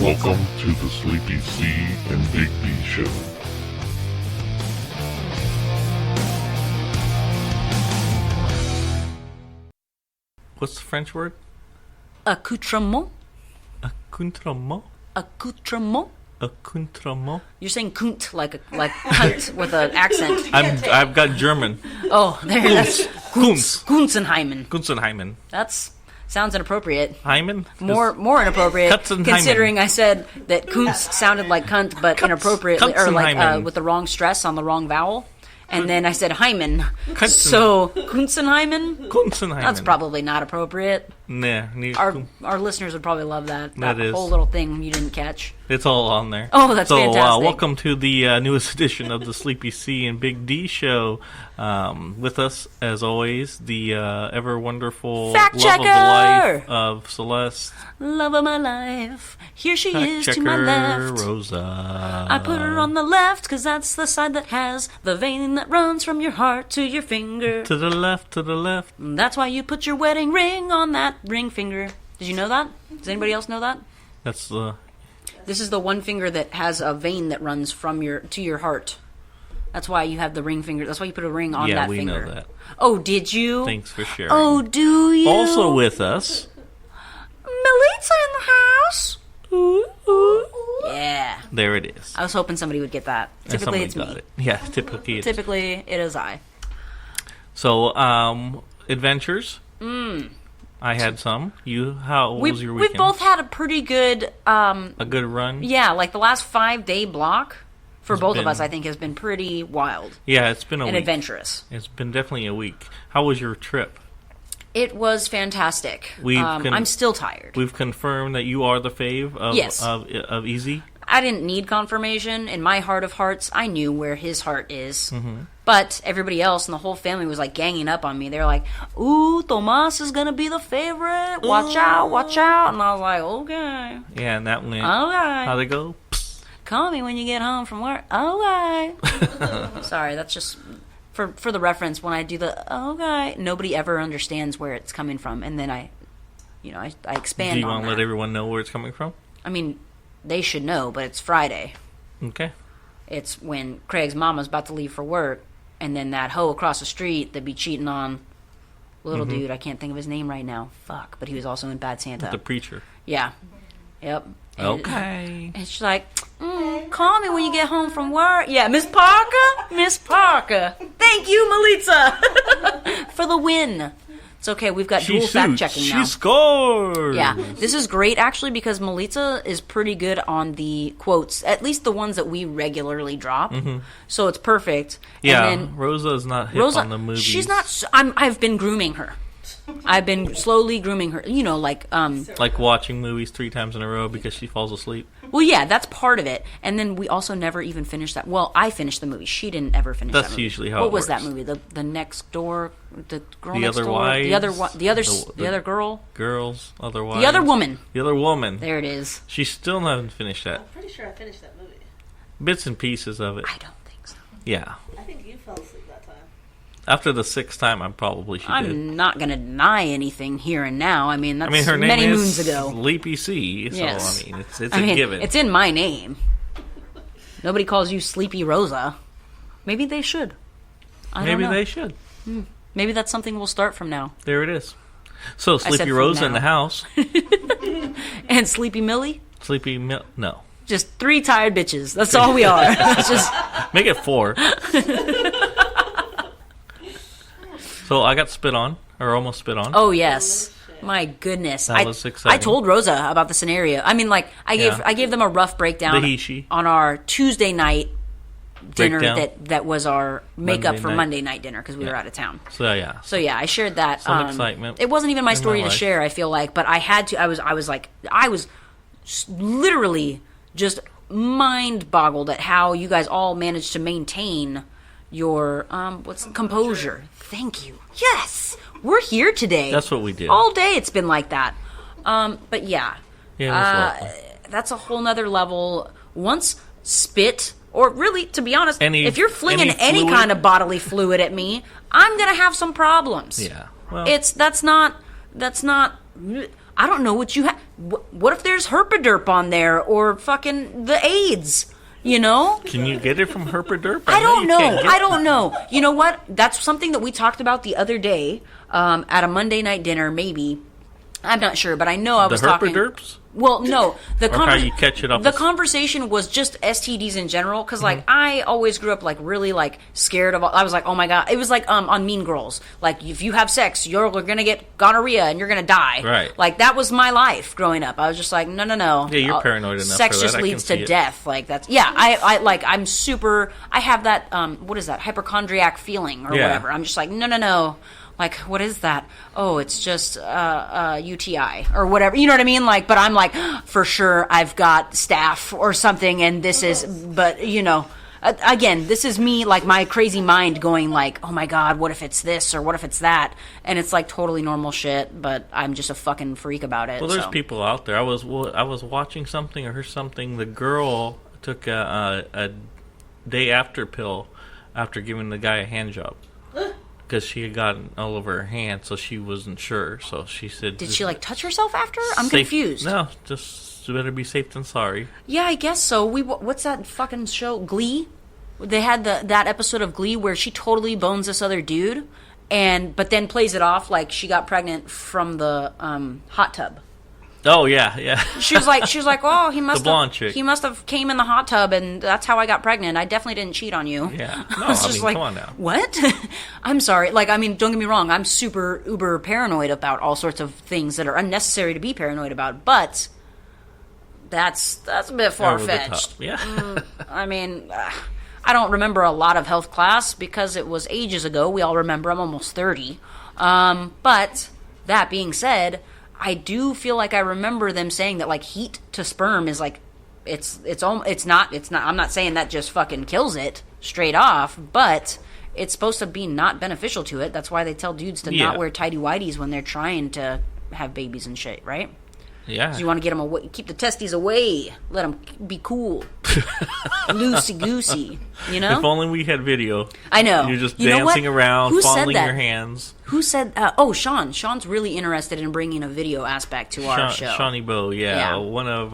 Welcome to the Sleepy C and Big D Show. What's the French word? Accoutrement. Accoutrement? Accoutrement. Accoutrement? You're saying kunt like cunt with an accent. I've got German. Oh, there it is. Kunz. Kunzenheimen. Kunzenheimen. That's sounds inappropriate. Hymen? More inappropriate. Kutzenheimen. Considering I said that kuntz sounded like cunt, but inappropriately, or like Kutzenheimen. with the wrong stress on the wrong vowel. And then I said Hymen. Kutzen. So, Kunzenheimen? Kunzenheimen. That's probably not appropriate. Nah. Our listeners would probably love that. That is. whole little thing you didn't catch. It's all on there. Oh, that's fantastic. Welcome to the newest edition of the Sleepy C and Big D Show. With us, as always, the ever wonderful Fact love checker! of the life of Celeste. Love of my life. Here she Fact is checker, to my left. Rosa. I put her on the left because that's the side that has the vein that runs from your heart to your finger. To the left, to the left. That's why you put your wedding ring on that ring finger. Did you know that? Does anybody else know that? That's the... This is the one finger that has a vein that runs from to your heart. That's why you have the ring finger. That's why you put a ring on that finger. Yeah, we know that. Oh, did you? Thanks for sharing. Oh, do you? Also with us... Melissa in the house. Ooh, ooh. Yeah. There it is. I was hoping somebody would get that. And Typically, somebody it's got me. it. Yeah, typically it is. Typically, it is I. So, adventures. I had some. How was your weekend? We've both had a pretty good... a good run? Yeah, like the last 5-day block for both of been- us, I think, has been pretty wild Yeah, it's been a and week. adventurous. It's been definitely a week. How was your trip? It was fantastic. I'm still tired. We've confirmed that you are the fave of, Yes. of Easy. I didn't need confirmation. In my heart of hearts, I knew where his heart is. Mm-hmm. But everybody else and the whole family was like ganging up on me. They were like, "Ooh, Tomas is gonna be the favorite. Watch out, watch out!" And I was like, "Okay, Yeah, and that went. okay. How'd it go? Call me when you get home from work." Okay. Sorry, that's just for the reference. When I do the okay, nobody ever understands where it's coming from, and then I expand. Do you on want to that. let everyone know where it's coming from? I mean, they should know, but it's Friday. Okay. It's when Craig's mama's about to leave for work, and then that hoe across the street that be cheating on little dude. I can't think of his name right now. Fuck, but he was also in Bad Santa. The preacher. Yeah. Yep. And Okay. And she's like, call me when you get home from work. Yeah, Miss Parker? Miss Parker. Thank you, Melissa, for the win. It's okay, we've got dual fact-checking now. She scored! Yeah, this is great, actually, because Melissa is pretty good on the quotes, at least the ones that we regularly drop. So it's perfect. Yeah, And then Rosa is not hip Rosa, on the movies. she's not... I've been grooming her. I've been slowly grooming her. You know, like... Like watching movies 3 times in a row because she falls asleep. Well, yeah, that's part of it. And then we also never even finished that. Well, I finished the movie. She didn't ever finish that movie. That's usually how What it was that works. movie? The next door... The girl The next Other door? Wives? The other girl? Girls, otherwise. The other woman. The other woman. There it is. She still haven't finished that. I'm pretty sure I finished that movie. Bits and pieces of it. I don't think so. Yeah. I think you fell asleep that time. After the 6th time, I probably she did. I'm not going to deny anything here and now. I mean, that's her name many is moons ago. Sleepy C, so Yes. I mean, it's a given. It's in my name. Nobody calls you Sleepy Rosa. Maybe they should. I don't Maybe know. they should. Maybe that's something we'll start from now. There it is. So, said Sleepy from Rosa in now. the house. And Sleepy Millie? No. Just 3 tired bitches. That's all we are. It's just Make it 4. So, I got spit on, or almost spit on. oh yes. My goodness. That was exciting. I told Rosa about the scenario. I mean, like I Yeah. gave them a rough breakdown The he-she. on our Tuesday night dinner Breakdown. that was our makeup Monday for night. Monday night dinner because we were Yeah. out of town. So, yeah. So yeah, I shared that. Some excitement It wasn't even my in story my to life. share. I feel like, but I had to. I was literally just mind boggled at how you guys all managed to maintain your composure. Thank you. Yes, we're here today. That's what we did. All day it's been like that. But yeah, Yeah, it was lovely. that's a whole nother level. Once spit, or really, to be honest, Any- if you're flinging any any fluid? kind of bodily fluid at me, I'm gonna have some problems. Yeah. Well, That's not I don't know what you have. What if there's herpaderp on there or fucking the AIDS? You know? Can you get it from herpaderp? I don't know. I don't know. You know what? That's something that we talked about the other day at a Monday night dinner, maybe. I'm not sure, but I know I was talking. The herpaderps? Well, no. How you catch it off the conversation was just STDs in general, because, like, I always grew up, like, really, like, scared of all. I was like, oh, my God. It was like on Mean Girls. Like, if you have sex, you're going to get gonorrhea and you're going to die. Right. Like, that was my life growing up. I was just like, no. Yeah, you're paranoid enough sex for that. just I leads can to see it. death. Like, that's, yeah, I'm super, I have that, what is that, hypochondriac feeling or whatever. I'm just like, no. Like, what is that? Oh, it's just UTI or whatever. You know what I mean? Like, but I'm like, for sure, I've got staph or something, and this is. But you know, again, this is me, like my crazy mind going like, oh my God, what if it's this or what if it's that? And it's like totally normal shit, but I'm just a fucking freak about it. Well, there's people out there. I was watching something or heard something. The girl took a day after pill after giving the guy a hand job. Because she had gotten all over her hand, so she wasn't sure. So she said... Did she, like, touch herself after? I'm safe, confused. No, just better be safe than sorry. Yeah, I guess so. What's that fucking show? Glee? They had that episode of Glee where she totally bones this other dude, but then plays it off like she got pregnant from the hot tub. Oh, yeah. She was like, oh, he must the blonde chick. He must have came in the hot tub, and that's how I got pregnant. I definitely didn't cheat on you. Yeah. No, I mean, like, come on now. What? I'm sorry. Like, I mean, don't get me wrong. I'm super uber paranoid about all sorts of things that are unnecessary to be paranoid about, but that's a bit far-fetched. Yeah. I mean, I don't remember a lot of health class because it was ages ago. We all remember. I'm almost 30. But that being said, I do feel like I remember them saying that, like, heat to sperm is like it's not I'm not saying that just fucking kills it straight off, but it's supposed to be not beneficial to it. That's why they tell dudes to not wear tighty whities when they're trying to have babies and shit, right? Yeah. 'Cause you want to get them away, keep the testes away, let them be cool, loosey goosey. You know. If only we had video. I know. You're just You know dancing what? around, Who said fondling that? your hands. Who said? Oh, Sean. Sean's really interested in bringing a video aspect to our show. Shawnee Bo, yeah. One of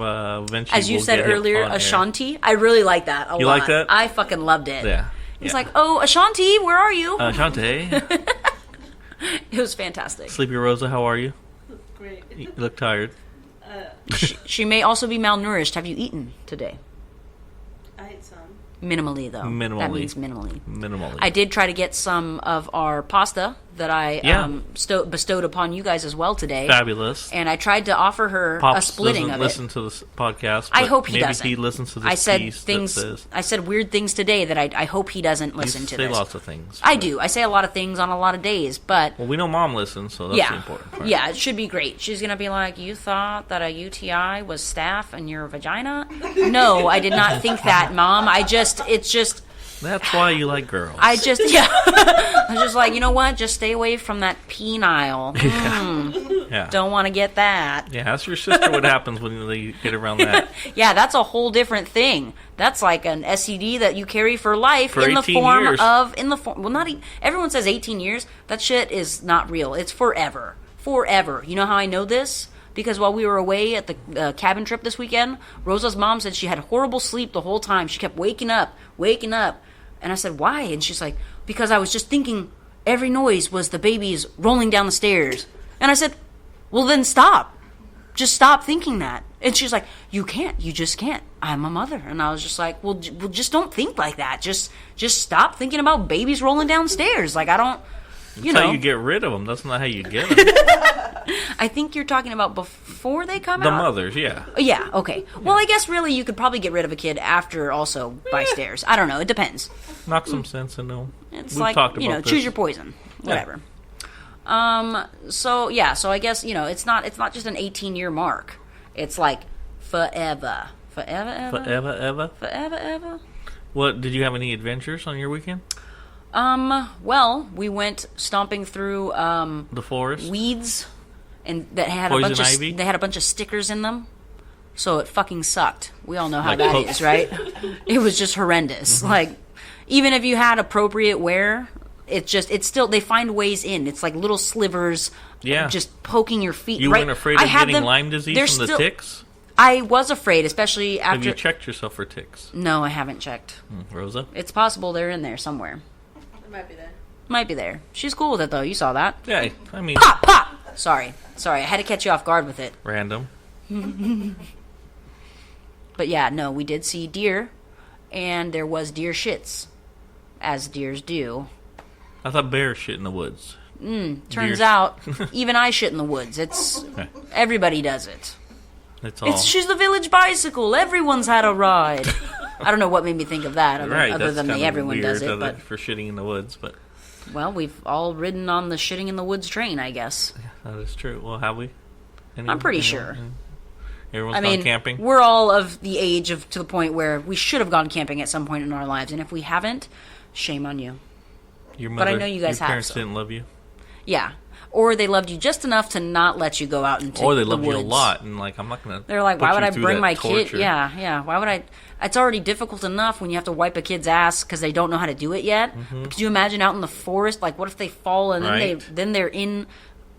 eventually. As you we'll said get him earlier, on air. Ashanti. I really like that a lot. You like that? I fucking loved it. Yeah. He's like, oh, Ashanti, where are you? Shante. It was fantastic. Sleepy Rosa, how are you? Great. You look tired. She may also be malnourished. Have you eaten today? I ate some. Minimally, though. Minimally. That means minimally. Minimally. I did try to get some of our pasta that I bestowed upon you guys as well today. Fabulous. And I tried to offer her Pops a splitting doesn't of it. listen to this podcast. I but hope he maybe doesn't. He listens to this I said piece things. that says, I said weird things today that I hope he doesn't listen you to say this. lots of things. I do. I say a lot of things on a lot of days, but Well, we know Mom listens, so that's the important part. yeah, it should be great. She's gonna be like, "You thought that a UTI was staph in your vagina?" No, I did not think that, Mom. It's just. That's why you like girls. I was just like, you know what? Just stay away from that penile. Yeah. Don't want to get that. Yeah, ask your sister what happens when they get around that. Yeah, that's a whole different thing. That's like an STD that you carry for life For in the 18 form years. of well, not everyone says 18 years. That shit is not real. It's forever. Forever. You know how I know this? Because while we were away at the cabin trip this weekend, Rosa's mom said she had horrible sleep the whole time. She kept waking up. And I said, why? And she's like, because I was just thinking every noise was the babies rolling down the stairs. And I said, well, then stop. Just stop thinking that. And she's like, you can't. You just can't. I'm a mother. And I was just like, well, just don't think like that. Just stop thinking about babies rolling downstairs. Like, I don't, That's how you get rid of them. That's not how you get them. I think you're talking about before they come The out. mothers, yeah. Yeah, okay. Well, I guess really you could probably get rid of a kid after also by stairs. I don't know. It depends. Knock some sense into them. It's We've like, talked about this. choose your poison. Whatever. So I guess, it's not just an 18-year mark. It's like forever. Forever, ever? Forever, ever. Forever, ever? What, did you have any adventures on your weekend? Well, we went stomping through, The forest? weeds, and that had Poison a bunch ivy? of, they had a bunch of stickers in them. So it fucking sucked. We all know how Like that pokes. is, right? It was just horrendous. Mm-hmm. Like, even if you had appropriate wear, it's still, they find ways in. It's like little slivers, Yeah. just poking your feet. You right? weren't afraid I of had getting them- Lyme disease they're from the still- ticks? I was afraid, especially after. Have you checked yourself for ticks? No, I haven't checked. Rosa? It's possible they're in there somewhere. It might be there. Might be there. She's cool with it though. You saw that. Yeah, I mean, Pop, pop. Sorry. I had to catch you off guard with it. random. But yeah, no, we did see deer, and there was deer shits, as deers do. I thought bears shit in the woods. Turns Deers. out, even I shit in the woods. It's everybody does it. It's all She's the village bicycle. Everyone's had a ride. I don't know what made me think of that, other right. than That's the kinda everyone weird does it. other- But for shitting in the woods, but well, we've all ridden on the shitting in the woods train, I guess. that is true. Well, have we? I'm pretty sure. Everyone's I mean, gone camping. we're all of the age to the point where we should have gone camping at some point in our lives, and if we haven't, shame on you. Your but I mother, know you guys your have, parents so. didn't love you, Yeah. Or they loved you just enough to not let you go out into or they the loved you a woods. lot, and like I'm not gonna. They're like, put why would you I through bring that my torture. kid? Yeah. Why would I? It's already difficult enough when you have to wipe a kid's ass because they don't know how to do it yet. Could you imagine out in the forest? Like, what if they fall and Right. then they're in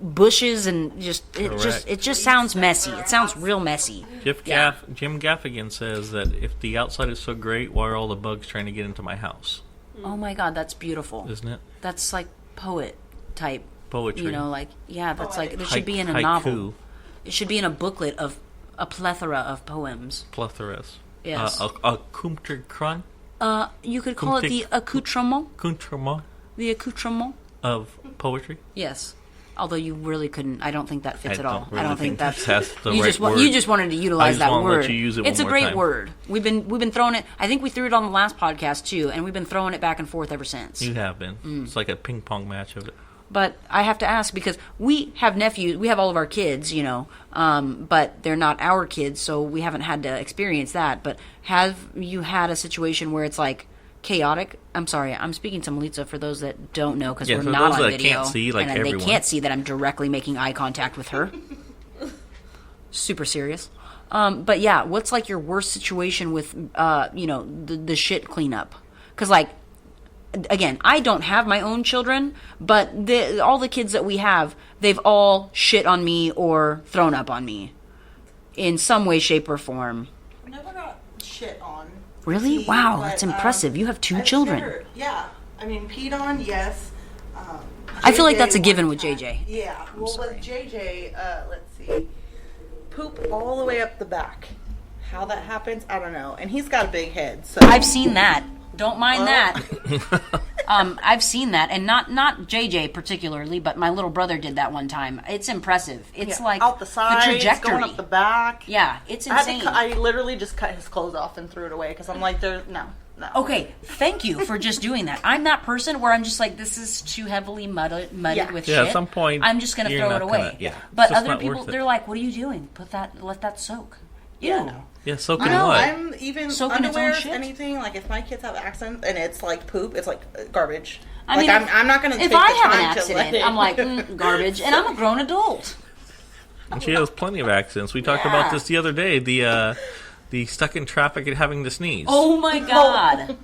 bushes and it just sounds messy. It sounds real messy. Jim Gaffigan says that if the outside is so great, why are all the bugs trying to get into my house? Oh my God, that's beautiful. Isn't it? That's like poet type. Poetry. You know, like that's like it Haiku. should be in a novel. It should be in a booklet of a plethora of poems. Plethoras. Yes. A Kumterkran? You could call it the accoutrement. Accoutrement The accoutrement. of poetry? Yes. Although you really couldn't. I don't think that fits I at all. don't really I don't think think that's. that's the you right just word. you just wanted to utilize I just that wanna word. let you use it It's one a more great time. word. We've been throwing it. I think we threw it on the last podcast too, and we've been throwing it back and forth ever since. You have been. It's like a ping pong match of it. But I have to ask because we have nephews, we have all of our kids, but they're not our kids, so we haven't had to experience that. But have you had a situation where it's like chaotic? I'm sorry, I'm speaking to Melitza for those that don't know because Yeah, we're for not those on that video, can't see, like and everyone. they can't see that I'm directly making eye contact with her. Super serious. But yeah, what's like your worst situation with the shit cleanup? Because like. Again, I don't have my own children, but all the kids that we have, they've all shit on me or thrown up on me in some way, shape, or form. Never got shit on. Really? Peed, Wow, but, that's impressive. You have two I've children. never- yeah. I mean, peed on, yes. I feel like that's a JJ given one with time. JJ. Yeah. Well, with JJ, let's see. Poop all the way up the back. How that happens, I don't know. And he's got a big head, so. I've seen that. Don't mind that. I've seen that, and not JJ particularly, but my little brother did that one time. It's impressive. It's Yeah, like out the sides, trajectory. going up the back. Yeah, it's I, had insane. to I literally just cut his clothes off and threw it away because I'm like, no. Okay, thank you for just doing that. I'm that person where I'm just like, this is too heavily muddied Yeah. with Yeah, shit. at some point, I'm just gonna you're throw not it away. gonna- yeah, But it's just other not people, worth it. they're like, what are you doing? Let that soak. Ew. Yeah, no. Yeah, so I can know, what? I'm even Soaking its own underwear, shit? anything, like if my kids have accidents and it's like poop, it's like garbage. I like mean, I'm not going to take if the I time have an to let accident, it. I'm like, garbage, and I'm a grown adult. And she has plenty of accidents. We talked Yeah. about this the other day. The stuck in traffic and having to sneeze. Oh my god.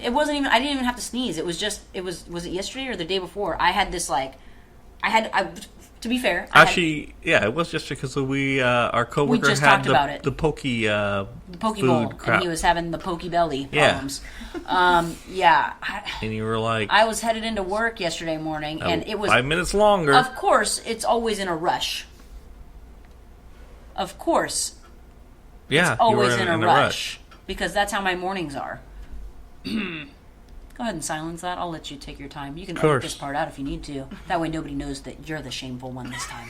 It wasn't even, I didn't even have to sneeze. It was just, was it yesterday or the day before? I had this to be fair. Actually, yeah, it was just because our coworker just had talked about it. the pokey the poke food bowl, crap. and he was having the pokey belly Yeah. problems. Yeah. And you were like, I was headed into work yesterday morning, and it was 5 minutes longer. Of course, it's always in a rush. Of course, yeah, it's always you were in a rush because that's how my mornings are. Go ahead and silence that. I'll let you take your time. You can edit course. this part out if you need to. That way, nobody knows that you're the shameful one this time.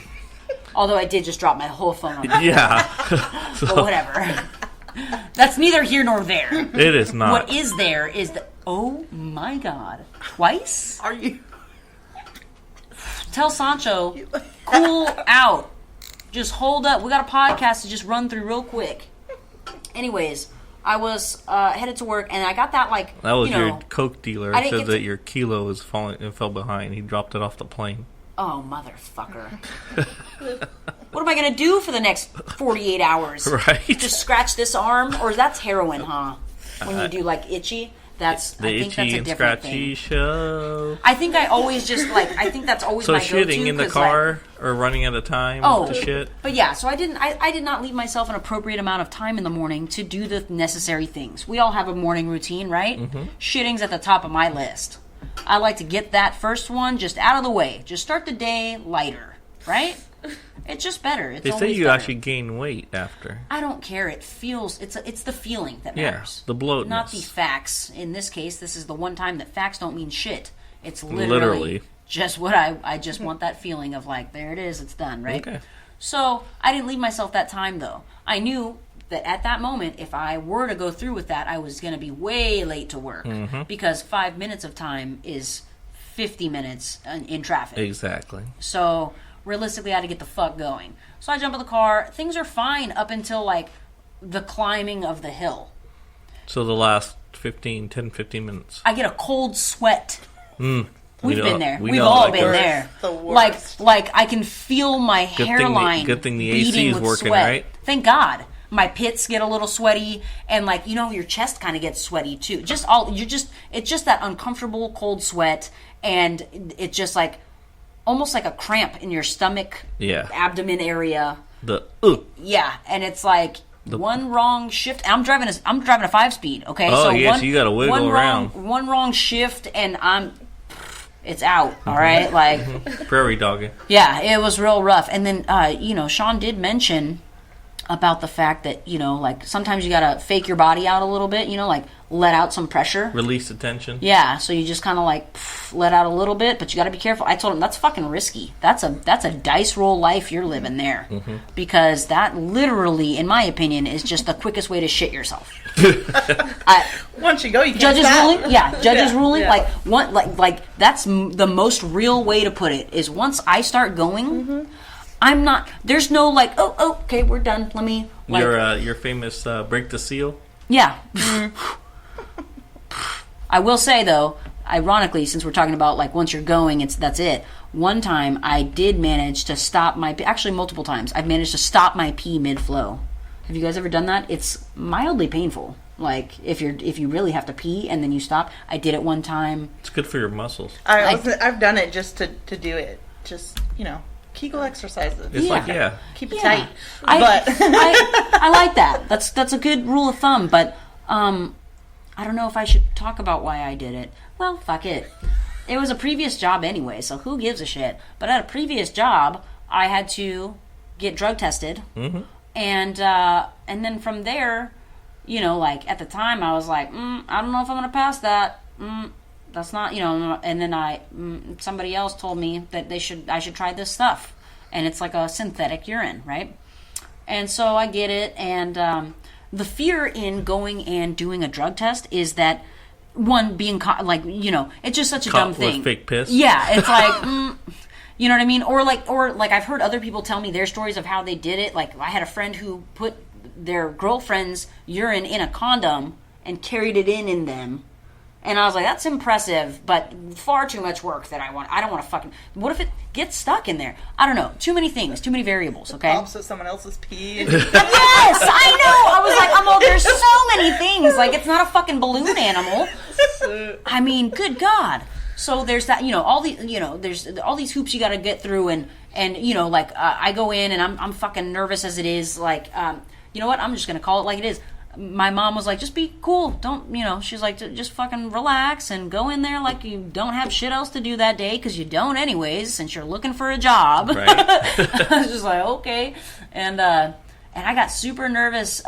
Although I did just drop my whole phone on the Yeah, but whatever. That's neither here nor there. it is not. What is there is the. Oh my god. Twice? Are you? Tell Sancho, cool out. Just hold up. We got a podcast to just run through real quick. Anyways, I was headed to work, and I got that, like, That was you know, your coke dealer. I didn't Said get that to- your kilo was falling and fell behind. He dropped it off the plane. oh, motherfucker. What am I going to do for the next 48 hours? Right? Just scratch this arm? Or that's heroin, huh? When you do, like, itchy? That's The I think itchy that's a and different scratchy thing. show. I think I always just like I think that's always So my go-to. shitting in the 'cause, car or running at a time Oh, to shit. But yeah, so I did not leave myself an appropriate amount of time in the morning to do the necessary things. We all have a morning routine, right? Shitting's at the top of my list. I like to get that first one just out of the way. Just start the day lighter, right? It's just better. It's They say always you better. actually gain weight after. I don't care. It feels it's the feeling that matters. the bloatness. Not the facts. In this case, this is the one time that facts don't mean shit. It's Literally. literally just what I just want that feeling of like, there it is, it's done, right? Okay. So I didn't leave myself that time though. I knew that at that moment, if I were to go through with that, I was going to be way late to work because 5 minutes of time is 50 minutes in traffic. Exactly. So realistically, I had to get the fuck going. So I jump in the car. Things are fine up until like the climbing of the hill. So the last 10, 15 minutes. I get a cold sweat. We've been there. we We've know all that been goes. there. The worst. Like I can feel my Good thing the- hairline. good thing the AC beating is with working, sweat. right? Thank God. My pits get a little sweaty, and like your chest kind of gets sweaty too. It's just that uncomfortable cold sweat, and it's just like almost like a cramp in your stomach, Yeah. abdomen area. Yeah, and it's like one wrong shift. I'm driving a 5-speed. Okay, Oh, so yeah, so you gotta wiggle one around. One wrong shift, and it's out. All right, like Prairie dogging. yeah, it was real rough. And then Sean did mention about the fact that like sometimes you gotta fake your body out a little bit. Like let out some pressure. Release the tension. Yeah, so you just kind of like let out a little bit, but you got to be careful. I told him that's fucking risky. That's a dice roll life you're living there, because that literally, in my opinion, is just the quickest way to shit yourself. Once you go, you can't Judge's stop. ruling, yeah. Judge's Yeah, ruling, yeah. like that's the most real way to put it. Is once I start going, I'm not. There's no like, oh, okay, we're done. Let me. Like, Your famous break the seal. yeah. I will say though, ironically, since we're talking about like once you're going, that's it. One time I did manage to stop actually multiple times I've managed to stop my pee mid-flow. Have you guys ever done that? It's mildly painful. Like if you really have to pee and then you stop. I did it one time. It's good for your muscles. I've done it just to do it. Just Kegel exercises. It's Yeah. Keep it Yeah. tight. I, But I like that. That's a good rule of thumb, but I don't know if I should talk about why I did it. Well, fuck it. It was a previous job anyway, so who gives a shit? But at a previous job, I had to get drug tested, and then from there, like at the time, I was like, I don't know if I'm gonna pass that. That's not, And then somebody else told me that I should try this stuff, and it's like a synthetic urine, right? And so I get it, and the fear in going and doing a drug test is that one being caught, like it's just such a dumb Caught thing. with fake piss. Yeah, it's like you know what I mean, or like I've heard other people tell me their stories of how they did it. Like I had a friend who put their girlfriend's urine in a condom and carried it in them. And I was like, that's impressive, but far too much work that I don't want to fucking... What if it gets stuck in there? I don't know. Too many things. Too many variables, okay? pops with someone else's pee. Yes, I know! I was like, there's so many things. Like, it's not a fucking balloon animal. I mean, good God. So there's that, there's all these hoops you got to get through, and I go in, and I'm fucking nervous as it is. Like, you know what? I'm just going to call it like it is. My mom was like, just be cool. Don't, she's like, just fucking relax and go in there like you don't have shit else to do that day, because you don't anyways, since you're looking for a job. Right. I was just like, okay. And I got super nervous,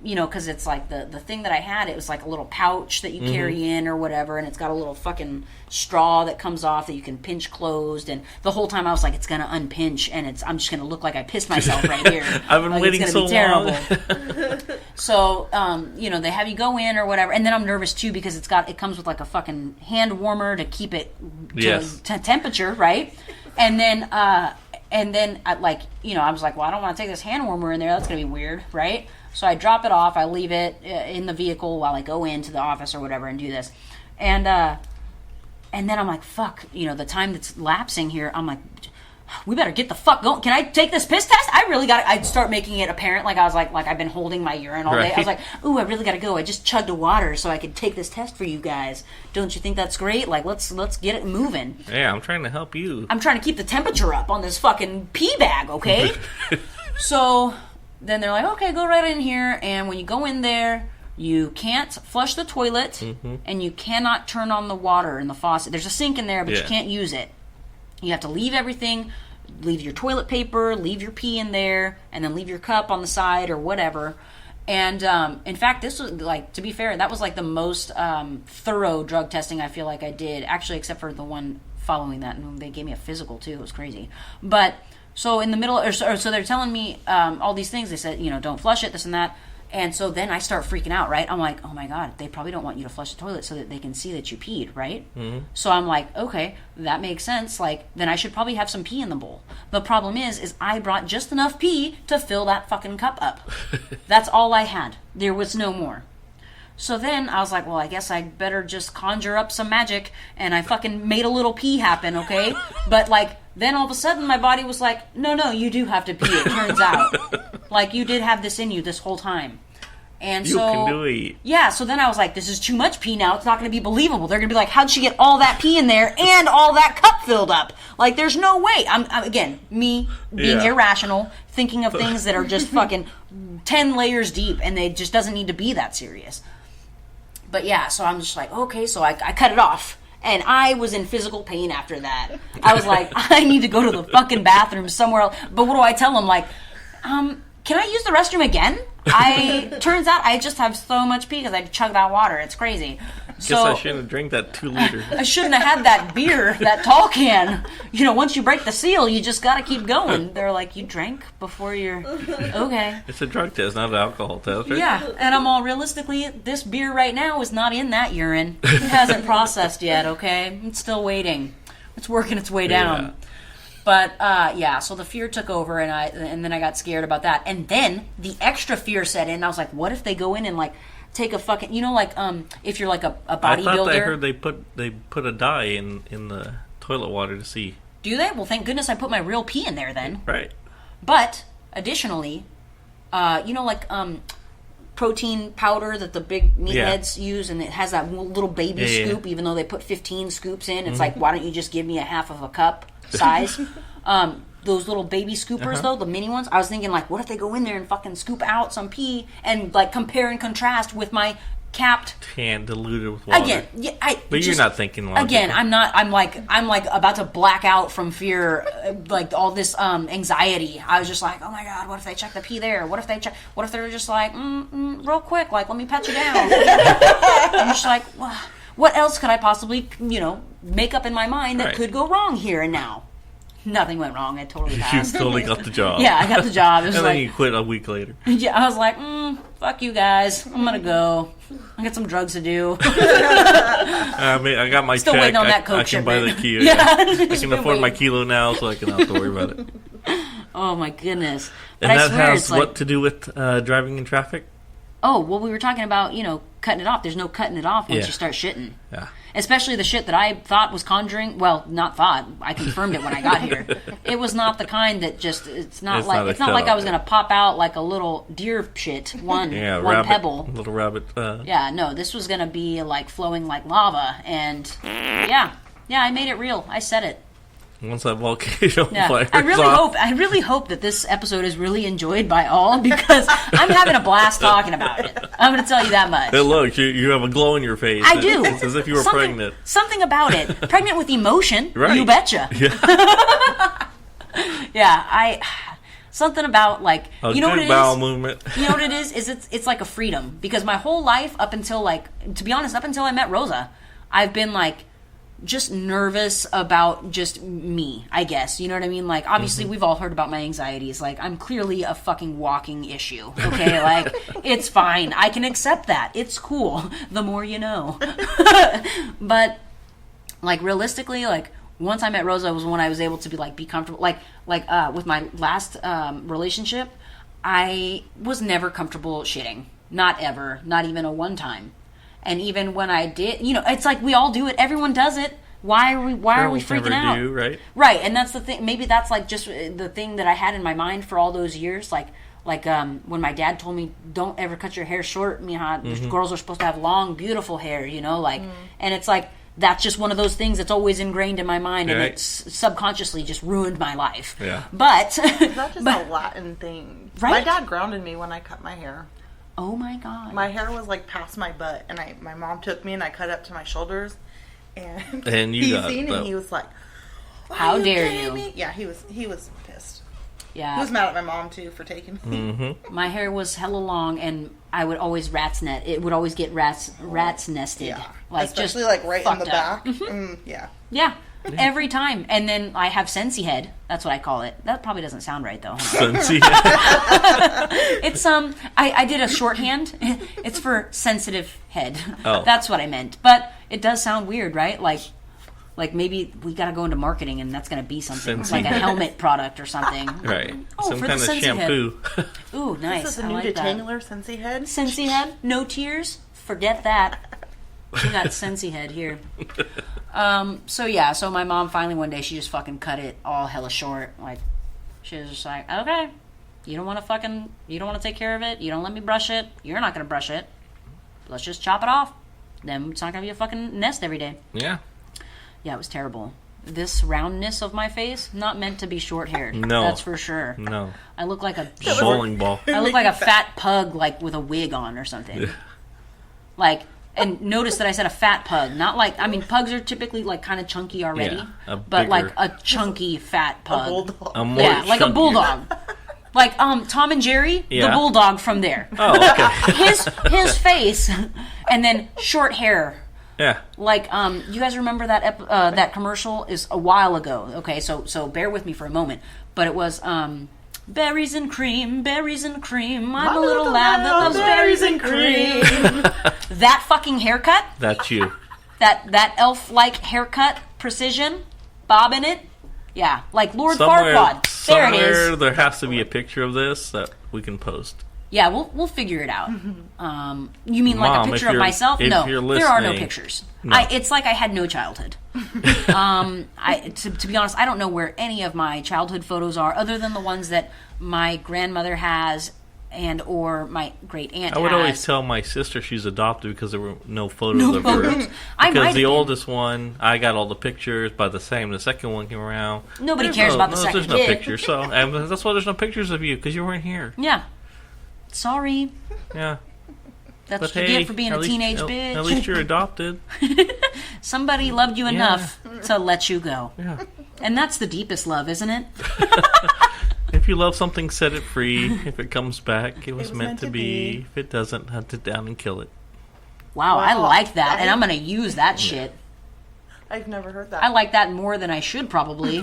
because it's like the thing that I had, it was like a little pouch that you carry in or whatever, and it's got a little fucking straw that comes off that you can pinch closed, and the whole time I was like, it's gonna unpinch, and I'm just gonna look like I pissed myself right here. I've been like, waiting it's so gonna be long. terrible. So, they have you go in or whatever, and then I'm nervous too because it comes with like a fucking hand warmer to keep it to temperature, right? And then I was like, well, I don't want to take this hand warmer in there. That's gonna be weird, right? So I drop it off. I leave it in the vehicle while I go into the office or whatever and do this, and then I'm like, fuck, the time that's lapsing here. I'm like, we better get the fuck going. Can I take this piss test? I really got to. I'd start making it apparent. Like I was like I've been holding my urine all day. Right. I was like, ooh, I really got to go. I just chugged a water so I could take this test for you guys. Don't you think that's great? Like, let's get it moving. Yeah, I'm trying to help you. I'm trying to keep the temperature up on this fucking pee bag, okay? So then they're like, okay, go right in here. And when you go in there, you can't flush the toilet, and you cannot turn on the water in the faucet. There's a sink in there, but you can't use it. You have to leave everything, leave your toilet paper, leave your pee in there, and then leave your cup on the side or whatever. And in fact, this was like, to be fair, that was like the most thorough drug testing I feel like I did, actually, except for the one following that, and they gave me a physical too. It was crazy. But so in the middle, so they're telling me all these things. They said, don't flush it, this and that. And so then I start freaking out, right? I'm like, oh my God, they probably don't want you to flush the toilet so that they can see that you peed, right? Mm-hmm. So I'm like, okay, that makes sense. Like, then I should probably have some pee in the bowl. The problem is I brought just enough pee to fill that fucking cup up. That's all I had. There was no more. So then I was like, well, I guess I better just conjure up some magic, and I fucking made a little pee happen, okay? But like, then all of a sudden my body was like, no, you do have to pee, it turns out. Like, you did have this in you this whole time. And you can do it. Yeah, so then I was like, this is too much pee now. It's not going to be believable. They're going to be like, how'd she get all that pee in there and all that cup filled up? Like, there's no way. I'm again, me being irrational, thinking of things that are just fucking 10 layers deep, and they just doesn't need to be that serious. But yeah, so I'm just like, okay, so I cut it off. And I was in physical pain after that. I was like, I need to go to the fucking bathroom somewhere else. But what do I tell them? Like, can I use the restroom again? Turns out I just have so much pee because I chug that water. It's crazy. Guess I shouldn't have drank that 2 liter. I shouldn't have had that beer, that tall can. Once you break the seal, you just got to keep going. They're like, you drank before you're... Okay. It's a drug test, not an alcohol test, right? Yeah, and I'm all realistically, this beer right now is not in that urine. It hasn't processed yet, okay? It's still waiting. It's working its way down. Yeah. But, so the fear took over, and then I got scared about that. And then the extra fear set in. I was like, what if they go in and, like, take a fucking... if you're, like, a bodybuilder... I thought I heard they put a dye in the toilet water to see. Do they? Well, thank goodness I put my real pee in there then. Right. But, additionally, protein powder that the big meatheads use, and it has that little baby scoop, even though they put 15 scoops in. It's like, why don't you just give me a half of a cup size? Those little baby scoopers, though, the mini ones, I was thinking, like, what if they go in there and fucking scoop out some pee and, like, compare and contrast with my capped... Can diluted with water. Again, but you're not thinking logical. Again, I'm not. I'm like about to black out from fear, like all this anxiety. I was just like, oh my God, what if they check the pee there? What if they're just like, real quick, like, let me pat you down. I'm just like, what else could I possibly, make up in my mind that could go wrong here and now? Nothing went wrong. I totally passed. You totally got the job. Yeah, I got the job. It was and like, then you quit a week later. Yeah, I was like, fuck you guys. I'm gonna go. I got some drugs to do. I got my Still check. Waiting on that Coke I can buy the kilo. Yeah. I can afford my kilo now, so I can not have to worry about it. Oh my goodness! But And I that swear has it's what like, to do with driving in traffic? oh well, we were talking about cutting it off. There's no cutting it off once Yeah. you start shitting. Yeah. Especially the shit that I thought was conjuring. Well, not thought. I confirmed it when I got here. It was not the kind that just. It's not like I was gonna pop out like a little deer shit. One rabbit, pebble. Little rabbit. Yeah, no, this was gonna be like flowing like lava, and yeah, I made it real. I said it. Once that volcano Yeah, fires I off. really hope that this episode is really enjoyed by all, because I'm having a blast talking about it. I'm going to tell you that much. Hey, look, you have a glow in your face. I do. It's as if you were pregnant. Something about it. Pregnant with emotion. Right. You betcha. Yeah. Yeah, something about like A you know what good it bowel is. movement. You know what it is? It's like a freedom, because my whole life up until to be honest, up until I met Rosa, I've been like just nervous about just me, I guess. You know what I mean? Like, obviously, we've all heard about my anxieties. Like, I'm clearly a fucking walking issue, okay? Like, it's fine. I can accept that. It's cool. The more you know. But, like, realistically, like, once I met Rosa was when I was able to be comfortable. Like with my last relationship, I was never comfortable shitting. Not ever. Not even a one time. And even when I did, it's like we all do it. Everyone does it. Why are we Girls freaking never out? do, right? Right, and that's the thing. Maybe that's like just the thing that I had in my mind for all those years. Like when my dad told me, "Don't ever cut your hair short." Girls are supposed to have long, beautiful hair. And it's like that's just one of those things that's always ingrained in my mind, and Right. it's subconsciously just ruined my life. Yeah. But Is that just a Latin thing? Right? My dad grounded me when I cut my hair. oh my god, My hair was like past my butt, and my mom took me and I cut it up to my shoulders, and And you he got seen it, the- and he was like, How "Are you dare kidding you?" me?" Yeah, he was pissed. yeah. He was mad at my mom too for taking me. Mm-hmm. My hair was hella long, and I would always It would always get rats nested. Yeah, like especially just like right in the fucked up. back. Yeah. Yeah, every time. And then I have Sensi head. That's what I call it. That probably doesn't sound right though. Sensi. It's I did a shorthand. It's for sensitive head. Oh. That's what I meant. But it does sound weird, right? Like maybe we got to go into marketing, and that's going to be something Sensi like a head. helmet product or something. Right. Oh, Some for kind the of Sensi head. shampoo. Ooh, nice. This is a I new like that. detangler Sensi head. Sensi head, no tears. Forget that. We got Sensi head here. So my mom finally one day she just fucking cut it all hella short. Like she was just like, okay, you don't want to take care of it. You don't let me brush it. You're not gonna brush it. Let's just chop it off. Then it's not gonna be a fucking nest every day. Yeah. Yeah, it was terrible. This roundness of my face not meant to be short haired. No. That's for sure. No. I look like a Bowling ball. I look like a fat pug, like with a wig on or something. Like, and notice that I said a fat pug, not like, I mean, pugs are typically like kind of chunky already, Yeah, but like bigger- a chunky fat pug. A bulldog. A more Yeah, like a chunkier. bulldog. Like Tom and Jerry, the Yeah. bulldog from there. Oh, okay. His face, and then short hair. Yeah. Like, you guys remember that commercial is a while ago. Okay, so bear with me for a moment. But it was berries and cream, berries and cream. I'm a little lad that loves berries and cream. That fucking haircut, That's you. that elf-like haircut, precision, bob in it. Yeah, like Lord Somewhere, Farquaad. There it is. somewhere there has to be a picture of this that we can post. Yeah, we'll figure it out. You mean like Mom, a picture if of you're- myself? if No, you're there are no listening, pictures. no. It's like I had no childhood. To be honest, I don't know where any of my childhood photos are, other than the ones that my grandmother has and or my great aunt I would has. always tell my sister she's adopted because there were no photos No of photos. her. I might Because have the been. oldest one, I got all the pictures. By the second one came around. Nobody There's cares about the second There's no kid. pictures, so and that's why there's no pictures of you because you weren't here. Yeah. Sorry. Yeah, That's but what you hey, get for being at a least- teenage at, bitch. At least you're adopted. Somebody loved you enough to let you go. Yeah. And that's the deepest love, isn't it? If you love something, set it free. If it comes back, it was meant to be. If it doesn't, hunt it down and kill it. Wow, I Wow. like that. And I'm going to use that shit. I've never heard that. I like that more than I should, probably.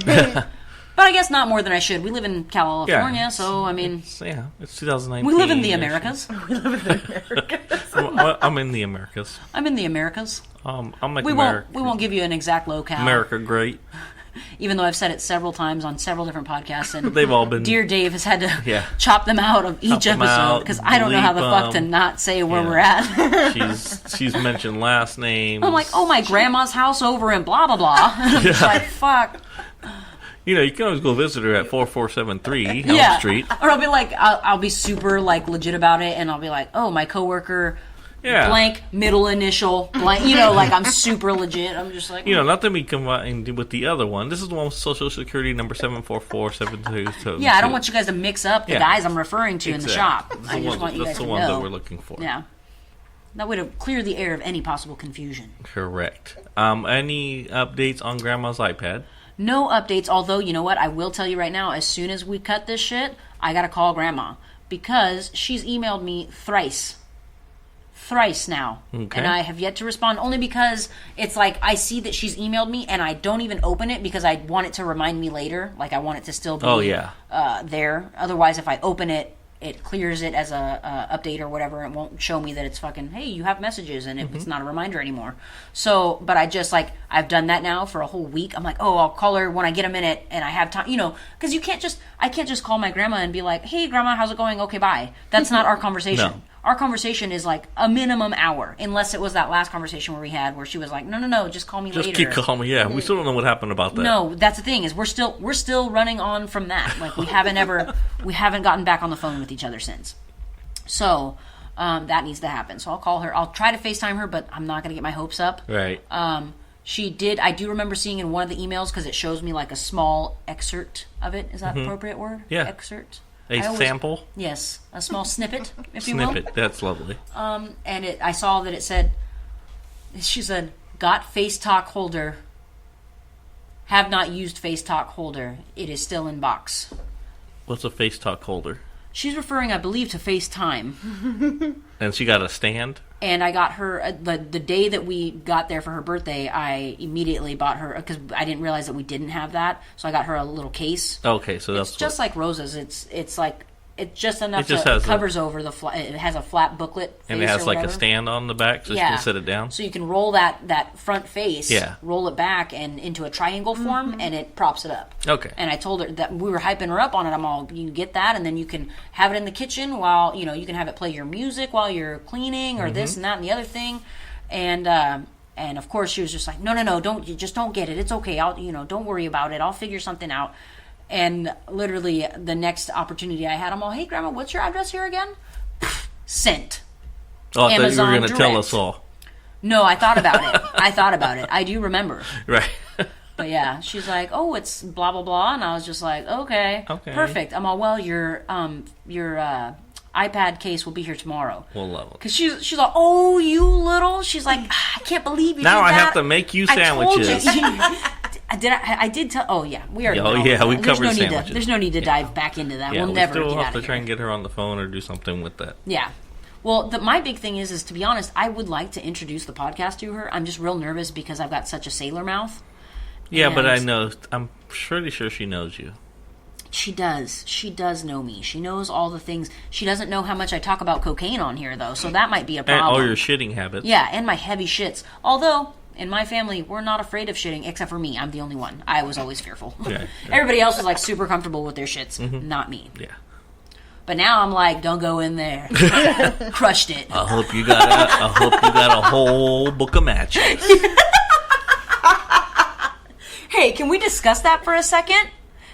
But I guess not more than I should. We live in California, Yeah. so, I mean, Yeah, it's 2019. we live in the Americas. I'm in the Americas. I'm in the Americas. I'm like We America. won't give you an exact locale. America great. Even though I've said it several times on several different podcasts, and They've all been. Dear Dave has had to Yeah. chop them out of each them episode out, because I don't know how the bleep fuck to 'em. not say where Yeah. we're at. She's mentioned last names. I'm like, oh, my grandma's house over in blah blah blah. I'm just like, fuck. You know, you can always go visit her at 4473 Elm Yeah. Street. Or I'll be like, I'll be super like legit about it, and I'll be like, oh, my coworker, Yeah. blank middle initial blank. You know, like I'm super legit. I'm just like, You know, not to be combined with the other one. This is the one with Social Security number 74472. yeah, I don't want you guys to mix up the Yeah. guys I'm referring to in the shop. That's I the just one- want you guys That's to the one know. that we're looking for. Yeah. That way to clear the air of any possible confusion. Correct. Any updates on Grandma's iPad? No updates, although, you know what? I will tell you right now, as soon as we cut this shit, I gotta call Grandma. Because she's emailed me thrice now. Okay. And I have yet to respond, only because it's like I see that she's emailed me and I don't even open it because I want it to remind me later. Like I want it to still be Oh, yeah. there. Otherwise, if I open it, it clears it as a update or whatever. It won't show me that it's fucking, hey, you have messages, and it's not a reminder anymore. So, but I just like, I've done that now for a whole week. I'm like, oh, I'll call her when I get a minute and I have time, you know, because I can't just call my grandma and be like, hey, grandma, how's it going? Okay, bye. That's not our conversation. No. our conversation is like a minimum hour, unless it was that last conversation where we had where she was like, no, just call me Just later. keep calling me. Yeah, we still don't know what happened about that. No, that's the thing is we're still running on from that. Like we haven't gotten back on the phone with each other since. So that needs to happen. So I'll call her. I'll try to FaceTime her, but I'm not going to get my hopes up. Right. She did. I do remember seeing in one of the emails because it shows me like a small excerpt of it. Is that the appropriate word? Yeah. Excerpt. Sample. Yes, a small snippet, if you will. Snippet. That's lovely. And I saw that it said, she said, got Face Talk holder. Have not used Face Talk holder. It is still in box. What's a Face Talk holder? She's referring, I believe, to FaceTime. And she got a stand? And I got her, the day that we got there for her birthday, I immediately bought her, because I didn't realize that we didn't have that, so I got her a little case. Okay, so that's It's just like Rosa's. It's like, it's just enough just to, has it covers over the, it has a flat booklet face and it has or like a whatever. stand on the back so you can sit it down? So you can roll that front face, Yeah. roll it back and into a triangle form, and it props it up. Okay. And I told her that we were hyping her up on it. I'm all, you can get that, and then you can have it in the kitchen while, you can have it play your music while you're cleaning or this and that and the other thing. And of course she was just like, no, don't get it. It's okay. Don't worry about it. I'll figure something out. And literally the next opportunity I had, I'm all, hey, Grandma, what's your address here again? Sent. Oh, I thought you were Amazon going to tell Direct. us all. No, I thought about it. I do remember. Right. But yeah, she's like, oh, it's blah, blah, blah. And I was just like, okay. Perfect. I'm all, well, your iPad case will be here tomorrow. We'll love it. Because she's like, oh, you little. She's like, I can't believe you Now did I that. have to make you sandwiches. I told you. I did tell. Oh yeah, we already. Oh, know yeah, we that. There's covered no need sandwiches. there's no need to dive back into that. Yeah, we'll we never still get have out to of try here. and get her on the phone or do something with that. Yeah. Well, my big thing is to be honest, I would like to introduce the podcast to her. I'm just real nervous because I've got such a sailor mouth. Yeah, but I And- know. I'm pretty sure she knows you. She does. She does know me. She knows all the things. She doesn't know how much I talk about cocaine on here, though, so that might be a And problem. all your shitting habits. Yeah, and my heavy shits. Although, in my family, we're not afraid of shitting, except for me. I'm the only one. I was always fearful. Yeah. Everybody else was, like, super comfortable with their shits. Not me. Yeah. But now I'm like, don't go in there. Crushed it. I hope you got a whole book of matches. Hey, can we discuss that for a second?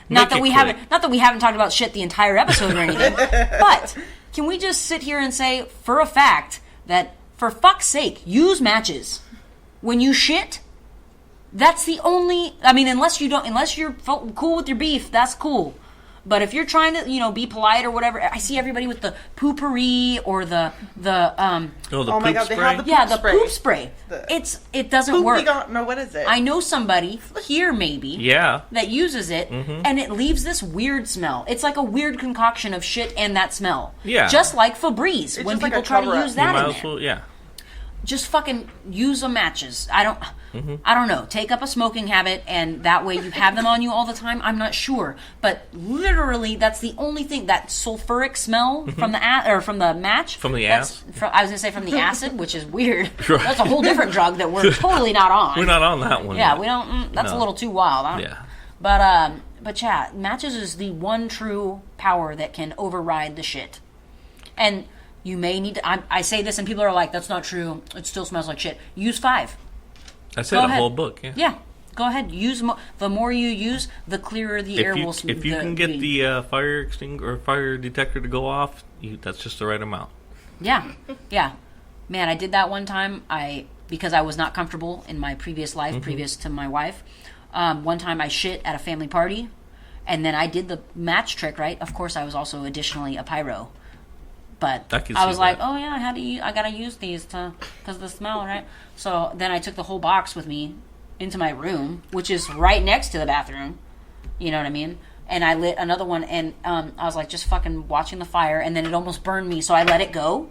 Not that we haven't talked about shit the entire episode or anything. But can we just sit here and say for a fact that for fuck's sake, use matches. When you shit, that's the only, I mean, unless you're cool with your beef, that's cool. But if you're trying to, be polite or whatever, I see everybody with the poopery or the Oh, the Oh my poop God, they spray? have the yeah, the spray. poop spray. It doesn't work. No, what is it? I know somebody here maybe Yeah. that uses it, and it leaves this weird smell. It's like a weird concoction of shit and that smell. Yeah. Just like Febreze, when just like people a try to cover-up. use You that might in as there. well, yeah. Just fucking use the matches. I don't know. Take up a smoking habit, and that way you have them on you all the time. I'm not sure, but literally, that's the only thing. That sulfuric smell from the from the match, From the that's- ass? I was gonna say from the acid, which is weird. Right. That's a whole different drug that we're totally not on. We're not on that one. Yeah, yet. we don't. That's No. a little too wild. Huh? Yeah. But yeah, matches is the one true power that can override the shit. And you may need to. I say this, and people are like, "That's not true. It still smells like shit." Use 5. I said Go a ahead. whole book, yeah. Yeah, go ahead. Use the more you use, the clearer the air will. If you can get the fire extinguisher or fire detector to go off, that's just the right amount. Yeah. Man, I did that one time. Because I was not comfortable in my previous life, previous to my wife. One time I shit at a family party, and then I did the match trick. Right. Of course, I was also additionally a pyro. But I was like, oh yeah, I gotta use these because the smell, right? So then I took the whole box with me into my room, which is right next to the bathroom. You know what I mean? And I lit another one, and I was like just fucking watching the fire, and then it almost burned me, so I let it go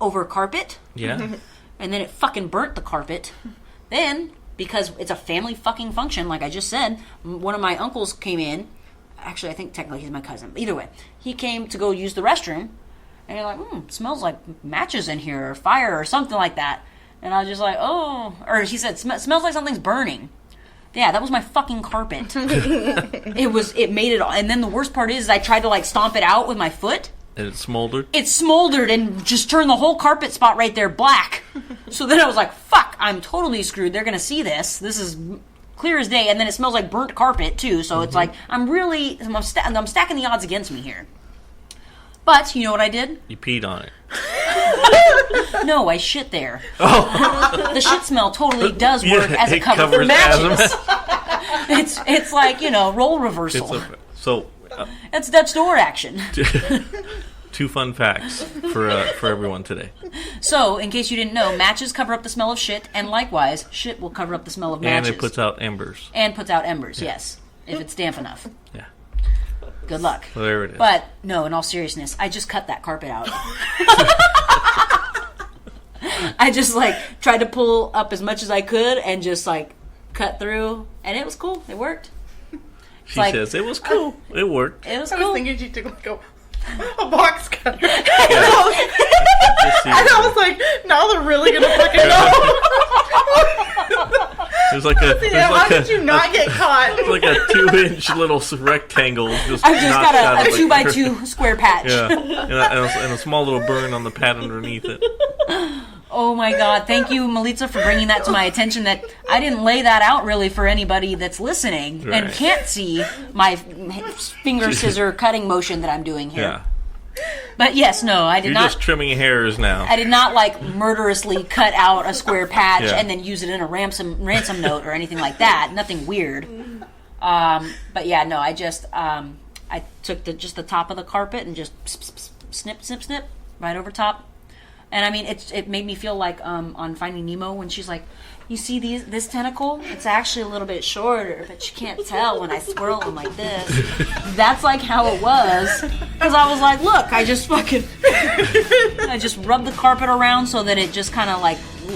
over carpet. Yeah. And then it fucking burnt the carpet. Then, because it's a family fucking function, like I just said, one of my uncles came in. Actually, I think technically he's my cousin. Either way, he came to go use the restroom, and you're like, smells like matches in here, or fire, or something like that. And I was just like, oh. Or he said, smells like something's burning. Yeah, that was my fucking carpet. It made it all. And then the worst part is I tried to, like, stomp it out with my foot. And it smoldered? It smoldered and just turned the whole carpet spot right there black. So then I was like, fuck, I'm totally screwed. They're going to see this. This is clear as day. And then it smells like burnt carpet, too. So it's like, I'm stacking the odds against me here. But, you know what I did? You peed on it. No, I shit there. Oh. The shit smell totally does work as a cover for covers matches. It's like, role reversal. That's Dutch door action. 2 fun facts for everyone today. So, in case you didn't know, matches cover up the smell of shit, and likewise, shit will cover up the smell of matches. And it puts out embers. Yes. If it's damp enough. Yeah. Good luck. Well, there it is. But, no, in all seriousness, I just cut that carpet out. I just, tried to pull up as much as I could and just, cut through, and it was cool. It worked. She says, it was cool. It worked. It was I cool. was thinking she took a box cutter. Yeah. And I was like, now they're really gonna fucking know. It was like a. How did you not get caught? Like a 2-inch little rectangle. I've just got a 2x2 square patch. Yeah, and a small little burn on the pad underneath it. Oh my God! Thank you, Melitza, for bringing that to my attention. That I didn't lay that out really for anybody that's listening and can't see my finger scissor cutting motion that I'm doing here. Yeah. But yes, no, I did You're not. just trimming hairs now. I did not murderously cut out a square patch Yeah. and then use it in a ransom note or anything like that. Nothing weird. But yeah, no, I just I took just the top of the carpet and just snip right over top. And I mean, it made me feel like on Finding Nemo when she's like, you see this tentacle? It's actually a little bit shorter, but you can't tell when I swirl them like this. That's like how it was. Because I was like, look, I just rubbed the carpet around so that it just kind of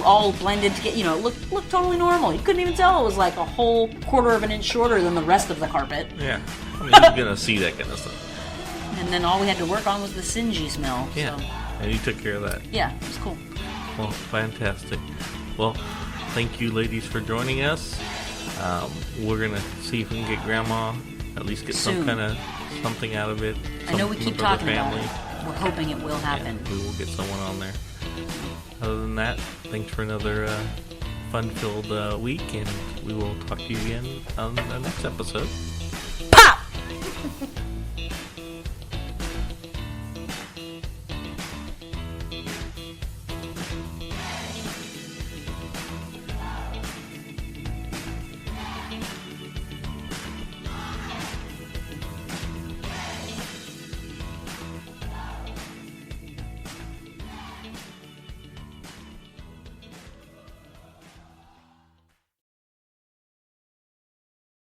all blended to get, looked totally normal. You couldn't even tell it was like a whole 1/4 of an inch shorter than the rest of the carpet. Yeah. I mean, you're going to see that kind of stuff. And then all we had to work on was the singy smell. Yeah. So. And you took care of that. Yeah, it was cool. Well, fantastic. Well, thank you, ladies, for joining us. We're going to see if we can get Grandma, at least get Soon. some kind of something out of it. I know we keep for the talking about family. it. We're hoping it will happen. And we will get someone on there. Other than that, thanks for another fun-filled week, and we will talk to you again on the next episode. Pop!